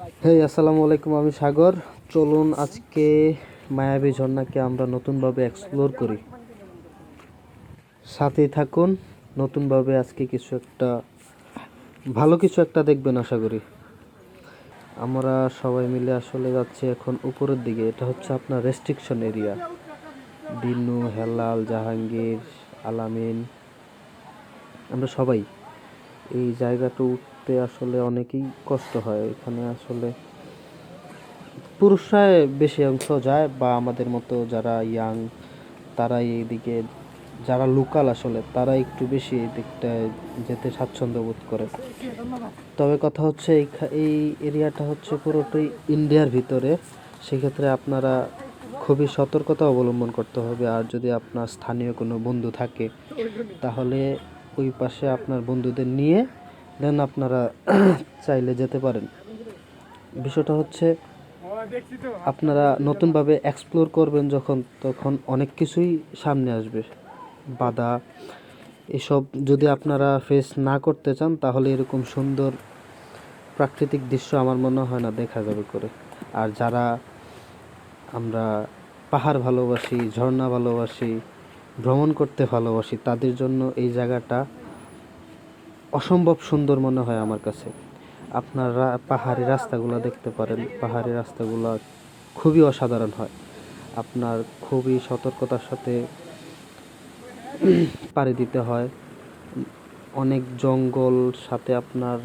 হেই আসসালামু আলাইকুম, আমি সাগর। চলুন আজকে মায়াবী ঝর্ণাকে আমরা নতুনভাবে এক্সপ্লোর করি। সাথেই থাকুন। নতুনভাবে আজকে ভালো কিছু একটা দেখবেন আশা করি। আমরা সবাই মিলে আসলে যাচ্ছি এখন উপরের দিকে। এটা হচ্ছে আপনার রেস্ট্রিকশন এরিয়া। দিনু, হেলাল, জাহাঙ্গীর, আলামিন, আমরা সবাই এই জায়গাটা উঠতে আসলে অনেকই কষ্ট হয়। এখানে আসলে পুরুষরাই বেশি অংশ যায়, বা আমাদের মতো যারা ইয়াং তারাই এইদিকে, যারা লোকাল আসলে তারা একটু বেশি এই দিকটায় যেতে স্বাচ্ছন্দ্য বোধ করে। তবে কথা হচ্ছে এই এরিয়াটা হচ্ছে পুরোটাই ইন্ডিয়ার ভিতরে। সেক্ষেত্রে আপনারা খুবই সতর্কতা অবলম্বন করতে হবে। আর যদি আপনার স্থানীয় কোনো বন্ধু থাকে তাহলে ওই পাশে আপনার বন্ধুদের নিয়ে দেন আপনারা চাইলে যেতে পারেন। বিষয়টা হচ্ছে আপনারা নতুনভাবে এক্সপ্লোর করবেন যখন, তখন অনেক কিছুই সামনে আসবে, বাধা এসব যদি আপনারা ফেস না করতে চান তাহলে এরকম সুন্দর প্রাকৃতিক দৃশ্য আমার মনে হয় না দেখা যাবে করে। আর যারা আমরা পাহাড় ভালোবাসি, ঝর্ণা ভালোবাসি, ভ্রমণ করতে ভালোবাসি, তাদের জন্য এই জায়গাটা অসম্ভব সুন্দর মনে হয় আমার কাছে। আপনারা পাহাড়ি রাস্তাগুলো দেখতে পারেন। পাহাড়ি রাস্তাগুলো খুবই অসাধারণ হয়। আপনার খুবই সতর্কতার সাথে পাড়ি দিতে হয়। অনেক জঙ্গল, সাথে আপনার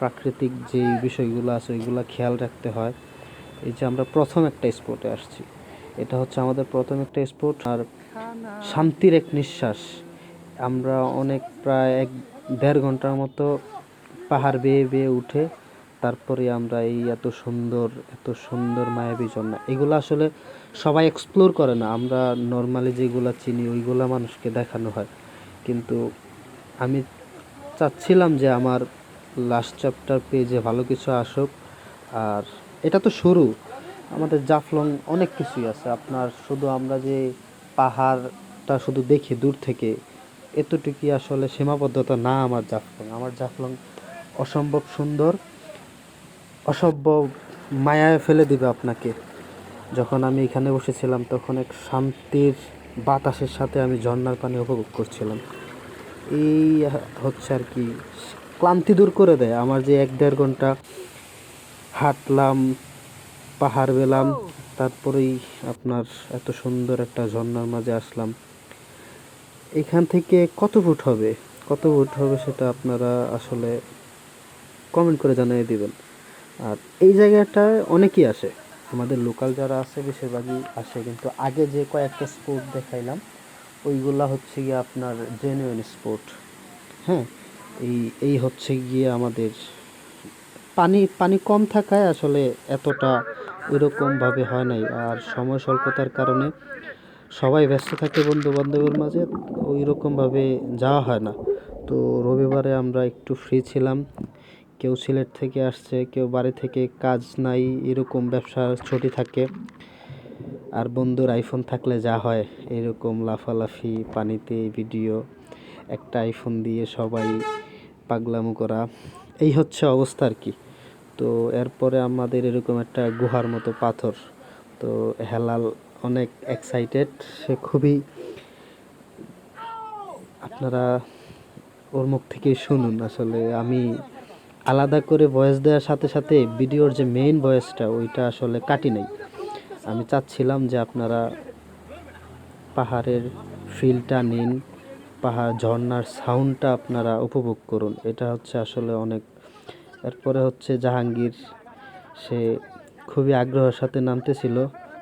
প্রাকৃতিক যেই বিষয়গুলো আছে ওইগুলো খেয়াল রাখতে হয়। এই যে আমরা প্রথম একটা স্পটে আসছি, এটা হচ্ছে আমাদের প্রথম একটা স্পট। আর শান্তির এক নিঃশ্বাস। আমরা প্রায় 1-1.5 ঘন্টার মতো পাহাড় বেয়ে বেয়ে উঠে তারপরে আমরা এই এত সুন্দর মায়াবী ঝর্ণা, এগুলো আসলে সবাই এক্সপ্লোর করে না। আমরা নর্মালি যেগুলো চিনি ওইগুলা মানুষকে দেখানো হয়, কিন্তু আমি চাচ্ছিলাম যে আমার লাস্ট চ্যাপ্টার পেজে ভালো কিছু আসুক। আর এটা তো শুরু, আমাদের জাফলং অনেক কিছুই আছে। আপনার শুধু আমরা যে পাহাড়টা শুধু দেখি দূর থেকে, এতটুকুই আসলে সীমাবদ্ধতা না। আমার জাফলং অসম্ভব সুন্দর, অসম্ভব মায়ায় ফেলে দিবে আপনাকে। যখন আমি এখানে বসেছিলাম তখন এক শান্তির বাতাসের সাথে আমি ঝর্ণার পানি উপভোগ করছিলাম। এই হচ্ছে আর কি, ক্লান্তি দূর করে দেয়। আমার যে 1-1.5 ঘন্টা হাঁটলাম, পাহাড় পেলাম, তারপরেই আপনার এত সুন্দর একটা ঝর্ণার মাঝে আসলাম। এখান থেকে কত ফুট হবে সেটা আপনারা আসলে কমেন্ট করে জানিয়ে দিবেন। আর এই জায়গাটায় অনেকেই আসে, আমাদের লোকাল যারা আছে বেশিরভাগই আসে, কিন্তু আগে যে কয়েকটা স্পট দেখাইলাম ওইগুলা হচ্ছে গিয়ে আপনার জেনুইন স্পট। হ্যাঁ, এই এই হচ্ছে গিয়ে আমাদের পানি পানি কম থাকায় আসলে এতটা ওইরকমভাবে হয় নাই। আর সময় স্বল্পতার কারণে সবাই ব্যস্ত থাকে বন্ধু বান্ধবের মাঝে, ওই রকমভাবে যাওয়া হয় না। তো রবিবারে আমরা একটু ফ্রি ছিলাম। কেউ সিলেট থেকে আসছে, কেউ বাড়ি থেকে কাজ নাই, এরকম ব্যবসা ছুটি থাকে। আর বন্ধুর আইফোন থাকলে যা হয় এরকম লাফালাফি পানিতে ভিডিও, একটা আইফোন দিয়ে সবাই পাগলামো করা, এই হচ্ছে অবস্থা আর কি। তো এরপরে আমাদের এরকম একটা গুহার মতো পাথর। তো হেলাল অনেক এক্সাইটেড, সে খুবই, আপনারা ওর মুখ থেকেই শুনুন। আসলে আমি আলাদা করে ভয়েস দেওয়ার সাথে সাথে ভিডিওর যে মেইন ভয়েসটা ওইটা আসলে কাটি নাই। আমি চাচ্ছিলাম যে আপনারা পাহাড়ের ফিলটা নিন, পাহাড় ঝর্ণার সাউন্ডটা আপনারা উপভোগ করুন। এটা হচ্ছে আসলে অনেক। এরপরে হচ্ছে জাহাঙ্গীর, সে খুবই আগ্রহের সাথে নামতেছিল।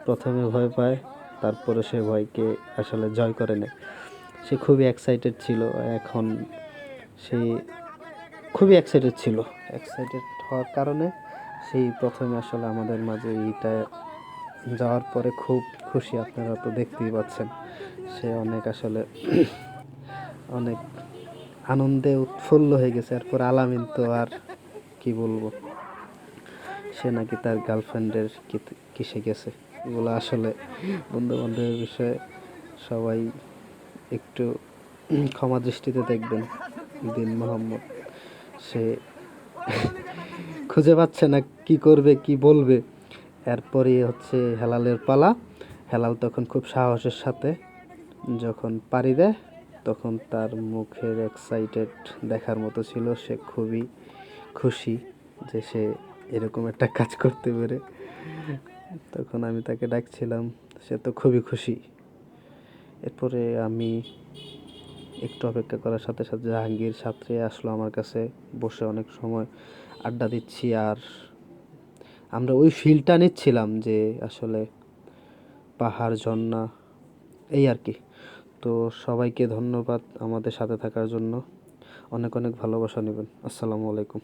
প্রথমে ভয় পায়, তারপরে সে ভয়কে আসলে জয় করে নেয়। সে খুবই এক্সাইটেড ছিল। এখন সে খুবই এক্সাইটেড হওয়ার কারণে সেই প্রথমে আসলে আমাদের মাঝে এইটা যাওয়ার পরে খুব খুশি। আপনারা তো দেখতেই পাচ্ছেন, সে আসলে অনেক আনন্দে উৎফুল্ল হয়ে গেছে। এরপর আলামিন তো আর কি বলবো, সে নাকি তার গার্লফ্রেন্ডের কিসে গেছে। এগুলো আসলে বন্ধু বান্ধবের বিষয়ে সবাই একটু ক্ষমা দৃষ্টিতে দেখবেন। দিন মোহাম্মদ, সে খুঁজে পাচ্ছে না কি করবে কি বলবে। এরপরই হচ্ছে হেলালের পালা। হেলাল তখন খুব সাহসের সাথে যখন পাড়ি দেয়, তখন তার মুখের এক্সাইটেড দেখার মতো ছিল। সে খুবই খুশি যে সে এরকম একটা কাজ করতে পেরে। তখন আমি তাকে ডাকছিলাম, সে তো খুবই খুশি। এরপরে আমি একটু অপেক্ষা করার সাথে সাথে জাহাঙ্গীর সাঁতরে আসলো আমার কাছে, বসে অনেক সময় আড্ডা দিচ্ছি। আর আমরা ওই ফিলটা নিচ্ছিলাম যে আসলে পাহাড়, ঝর্ণা, এই আর কি। তো সবাইকে ধন্যবাদ আমাদের সাথে থাকার জন্য। অনেক অনেক ভালোবাসা নেবেন। আসসালামু আলাইকুম।